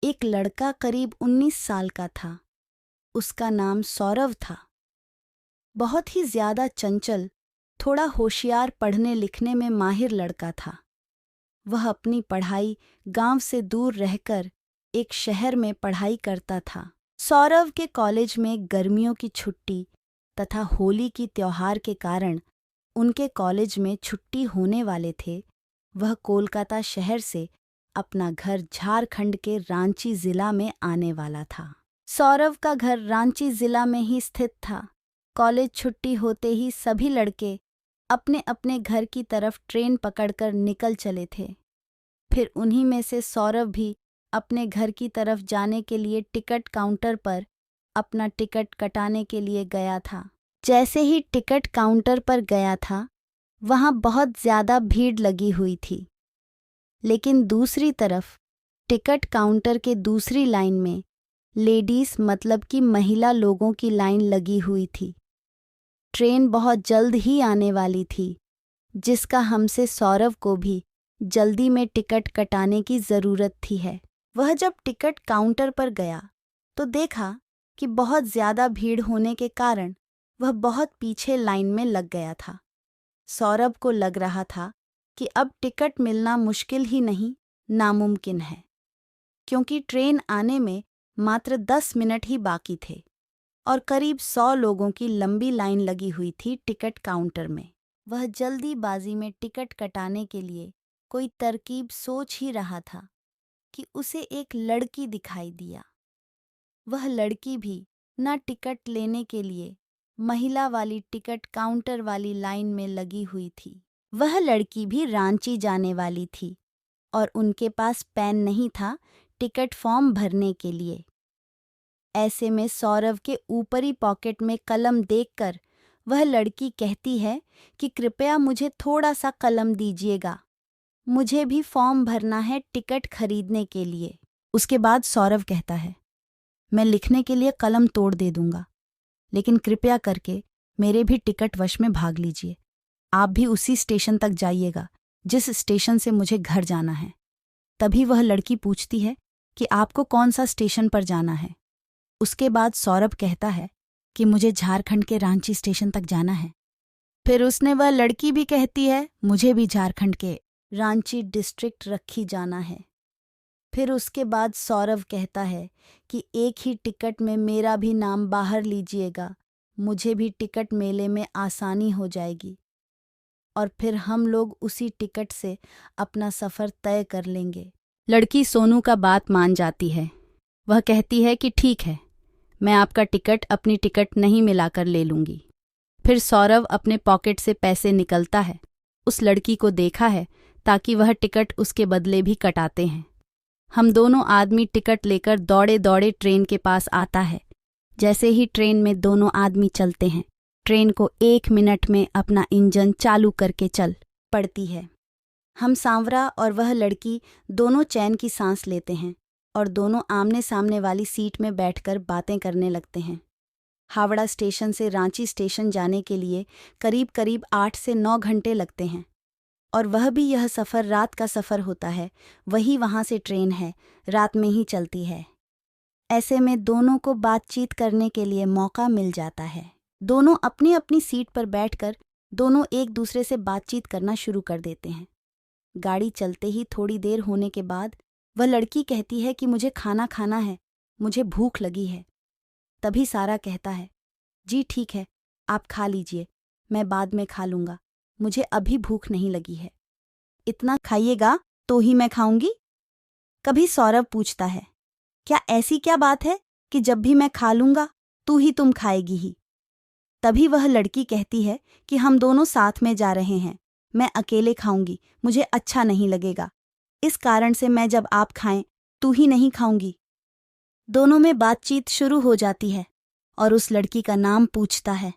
एक लड़का करीब 19 साल का था। उसका नाम सौरव था। बहुत ही ज्यादा चंचल, थोड़ा होशियार, पढ़ने लिखने में माहिर लड़का था। वह अपनी पढ़ाई गांव से दूर रहकर एक शहर में पढ़ाई करता था। सौरव के कॉलेज में गर्मियों की छुट्टी तथा होली की त्योहार के कारण उनके कॉलेज में छुट्टी होने वाले थे। वह कोलकाता शहर से अपना घर झारखंड के रांची जिला में आने वाला था। सौरव का घर रांची जिला में ही स्थित था। कॉलेज छुट्टी होते ही सभी लड़के अपने अपने घर की तरफ ट्रेन पकड़कर निकल चले थे। फिर उन्हीं में से सौरव भी अपने घर की तरफ जाने के लिए टिकट काउंटर पर अपना टिकट कटाने के लिए गया था। जैसे ही टिकट काउंटर पर गया था, वहां बहुत ज्यादा भीड़ लगी हुई थी। लेकिन दूसरी तरफ टिकट काउंटर के दूसरी लाइन में लेडीज मतलब कि महिला लोगों की लाइन लगी हुई थी। ट्रेन बहुत जल्द ही आने वाली थी, जिसका हमसे सौरव को भी जल्दी में टिकट कटाने की ज़रूरत थी है। वह जब टिकट काउंटर पर गया तो देखा कि बहुत ज़्यादा भीड़ होने के कारण वह बहुत पीछे लाइन में लग गया था। सौरभ को लग रहा था कि अब टिकट मिलना मुश्किल ही नहीं, नामुमकिन है, क्योंकि ट्रेन आने में मात्र 10 मिनट ही बाकी थे और करीब 100 लोगों की लंबी लाइन लगी हुई थी टिकट काउंटर में। वह जल्दीबाजी में टिकट कटाने के लिए कोई तरकीब सोच ही रहा था कि उसे एक लड़की दिखाई दिया। वह लड़की भी न टिकट लेने के लिए महिला वाली टिकट काउंटर वाली लाइन में लगी हुई थी। वह लड़की भी रांची जाने वाली थी और उनके पास पेन नहीं था टिकट फॉर्म भरने के लिए। ऐसे में सौरव के ऊपरी पॉकेट में कलम देखकर वह लड़की कहती है कि कृपया मुझे थोड़ा सा कलम दीजिएगा, मुझे भी फॉर्म भरना है टिकट खरीदने के लिए। उसके बाद सौरव कहता है, मैं लिखने के लिए कलम तोड़ दे दूंगा, लेकिन कृपया करके मेरे भी टिकट वश में भाग लीजिए। आप भी उसी स्टेशन तक जाइएगा जिस स्टेशन से मुझे घर जाना है। तभी वह लड़की पूछती है कि आपको कौन सा स्टेशन पर जाना है। उसके बाद सौरभ कहता है कि मुझे झारखंड के रांची स्टेशन तक जाना है। फिर उसने वह लड़की भी कहती है मुझे भी झारखंड के रांची डिस्ट्रिक्ट रखी जाना है। फिर उसके बाद सौरभ कहता है कि एक ही टिकट में मेरा भी नाम बाहर लीजिएगा, मुझे भी टिकट मेले में आसानी हो जाएगी और फिर हम लोग उसी टिकट से अपना सफ़र तय कर लेंगे। लड़की सोनू का बात मान जाती है। वह कहती है कि ठीक है, मैं आपका टिकट अपनी टिकट नहीं मिलाकर ले लूँगी। फिर सौरभ अपने पॉकेट से पैसे निकलता है। उस लड़की को देखा है ताकि वह टिकट उसके बदले भी कटाते हैं। हम दोनों आदमी टिकट लेकर दौड़े दौड़े ट्रेन के पास आता है। जैसे ही ट्रेन में दोनों आदमी चलते हैं, ट्रेन को 1 मिनट में अपना इंजन चालू करके चल पड़ती है। हम सांवरा और वह लड़की दोनों चैन की सांस लेते हैं और दोनों आमने सामने वाली सीट में बैठकर बातें करने लगते हैं। हावड़ा स्टेशन से रांची स्टेशन जाने के लिए करीब करीब 8 से 9 घंटे लगते हैं और वह भी यह सफ़र रात का सफ़र होता है। वही वहाँ से ट्रेन है, रात में ही चलती है। ऐसे में दोनों को बातचीत करने के लिए मौका मिल जाता है। दोनों अपनी अपनी सीट पर बैठकर दोनों एक दूसरे से बातचीत करना शुरू कर देते हैं। गाड़ी चलते ही थोड़ी देर होने के बाद वह लड़की कहती है कि मुझे खाना खाना है, मुझे भूख लगी है। तभी सारा कहता है, जी ठीक है, आप खा लीजिए, मैं बाद में खा लूँगा, मुझे अभी भूख नहीं लगी है। इतना खाइएगा तो ही मैं खाऊंगी। कभी सौरभ पूछता है, क्या ऐसी क्या बात है कि जब भी मैं खा लूँगा तू ही तुम खाएगी ही। तभी वह लड़की कहती है कि हम दोनों साथ में जा रहे हैं, मैं अकेले खाऊंगी, मुझे अच्छा नहीं लगेगा, इस कारण से मैं जब आप खाएं तू ही नहीं खाऊंगी। दोनों में बातचीत शुरू हो जाती है और उस लड़की का नाम पूछता है।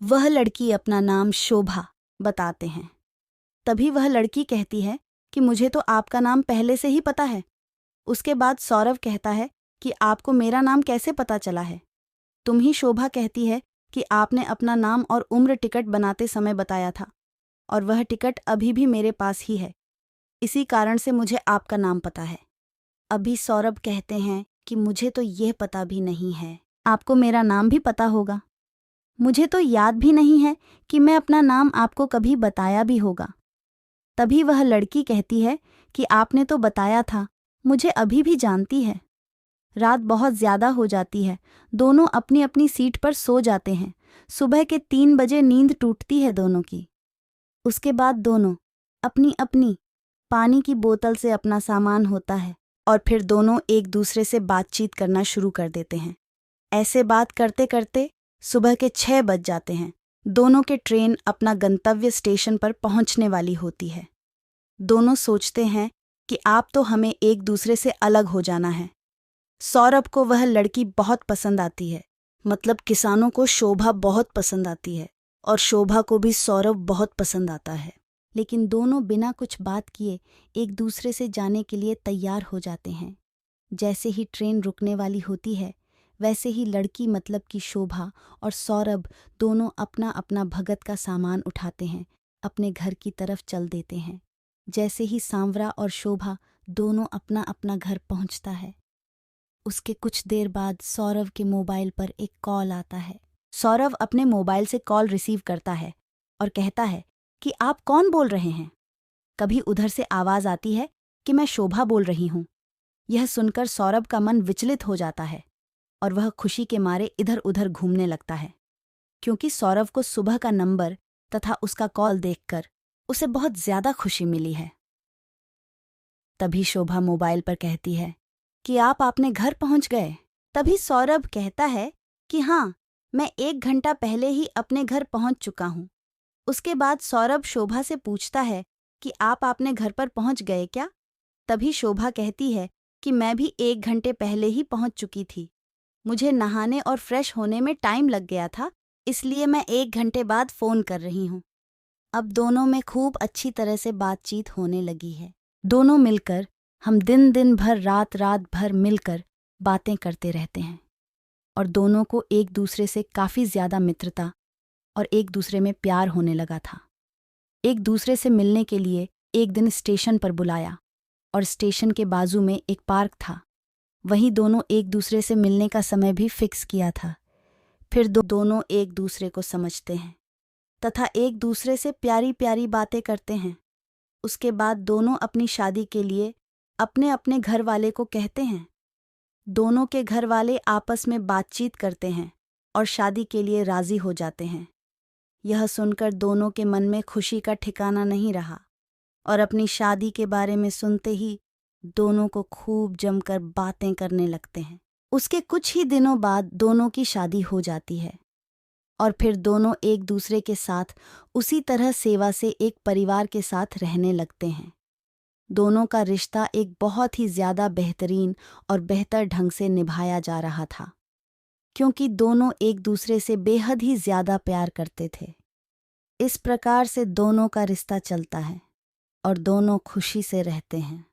वह लड़की अपना नाम शोभा बताते हैं। तभी वह लड़की कहती है कि मुझे तो आपका नाम पहले से ही पता है। उसके बाद सौरभ कहता है कि आपको मेरा नाम कैसे पता चला है। तुम ही शोभा कहती है कि आपने अपना नाम और उम्र टिकट बनाते समय बताया था और वह टिकट अभी भी मेरे पास ही है, इसी कारण से मुझे आपका नाम पता है। अभी सौरभ कहते हैं कि मुझे तो यह पता भी नहीं है। आपको मेरा नाम भी पता होगा। मुझे तो याद भी नहीं है कि मैं अपना नाम आपको कभी बताया भी होगा। तभी वह लड़की कहती है कि आपने तो बताया था, मुझे अभी भी जानती है। रात बहुत ज्यादा हो जाती है, दोनों अपनी अपनी सीट पर सो जाते हैं। सुबह के 3 बजे नींद टूटती है दोनों की। उसके बाद दोनों अपनी अपनी पानी की बोतल से अपना सामान होता है और फिर दोनों एक दूसरे से बातचीत करना शुरू कर देते हैं। ऐसे बात करते करते सुबह के 6 बज जाते हैं। दोनों के ट्रेन अपना गंतव्य स्टेशन पर पहुंचने वाली होती है। दोनों सोचते हैं कि आप तो हमें एक दूसरे से अलग हो जाना है। सौरभ को वह लड़की बहुत पसंद आती है, मतलब किसानों को शोभा बहुत पसंद आती है और शोभा को भी सौरभ बहुत पसंद आता है। लेकिन दोनों बिना कुछ बात किए एक दूसरे से जाने के लिए तैयार हो जाते हैं। जैसे ही ट्रेन रुकने वाली होती है, वैसे ही लड़की मतलब कि शोभा और सौरभ दोनों अपना अपना भगत का सामान उठाते हैं, अपने घर की तरफ चल देते हैं। जैसे ही सांवरा और शोभा दोनों अपना अपना घर पहुंचता है, उसके कुछ देर बाद सौरभ के मोबाइल पर एक कॉल आता है। सौरभ अपने मोबाइल से कॉल रिसीव करता है और कहता है कि आप कौन बोल रहे हैं। कभी उधर से आवाज आती है कि मैं शोभा बोल रही हूं। यह सुनकर सौरभ का मन विचलित हो जाता है और वह खुशी के मारे इधर उधर घूमने लगता है, क्योंकि सौरभ को सुबह का नंबर तथा उसका कॉल देखकर उसे बहुत ज्यादा खुशी मिली है। तभी शोभा मोबाइल पर कहती है कि आप अपने घर पहुंच गए। तभी सौरभ कहता है कि हाँ, मैं 1 घंटा पहले ही अपने घर पहुंच चुका हूं। उसके बाद सौरभ शोभा से पूछता है कि आप अपने घर पर पहुंच गए क्या? तभी शोभा कहती है कि मैं भी 1 घंटे पहले ही पहुंच चुकी थी। मुझे नहाने और फ्रेश होने में टाइम लग गया था, इसलिए मैं 1 घंटे बाद फ़ोन कर रही हूँ। अब दोनों में खूब अच्छी तरह से बातचीत होने लगी है। दोनों मिलकर हम दिन दिन भर रात रात भर मिलकर बातें करते रहते हैं और दोनों को एक दूसरे से काफ़ी ज़्यादा मित्रता और एक दूसरे में प्यार होने लगा था। एक दूसरे से मिलने के लिए एक दिन स्टेशन पर बुलाया और स्टेशन के बाजू में एक पार्क था। वहीं दोनों एक दूसरे से मिलने का समय भी फिक्स किया था। फिर दोनों एक दूसरे को समझते हैं तथा एक दूसरे से प्यारी प्यारी बातें करते हैं। उसके बाद दोनों अपनी शादी के लिए अपने अपने घर वाले को कहते हैं। दोनों के घर वाले आपस में बातचीत करते हैं और शादी के लिए राजी हो जाते हैं। यह सुनकर दोनों के मन में खुशी का ठिकाना नहीं रहा और अपनी शादी के बारे में सुनते ही दोनों को खूब जमकर बातें करने लगते हैं। उसके कुछ ही दिनों बाद दोनों की शादी हो जाती है और फिर दोनों एक दूसरे के साथ उसी तरह सेवा से एक परिवार के साथ रहने लगते हैं। दोनों का रिश्ता एक बहुत ही ज़्यादा बेहतरीन और बेहतर ढंग से निभाया जा रहा था, क्योंकि दोनों एक दूसरे से बेहद ही ज़्यादा प्यार करते थे। इस प्रकार से दोनों का रिश्ता चलता है और दोनों खुशी से रहते हैं।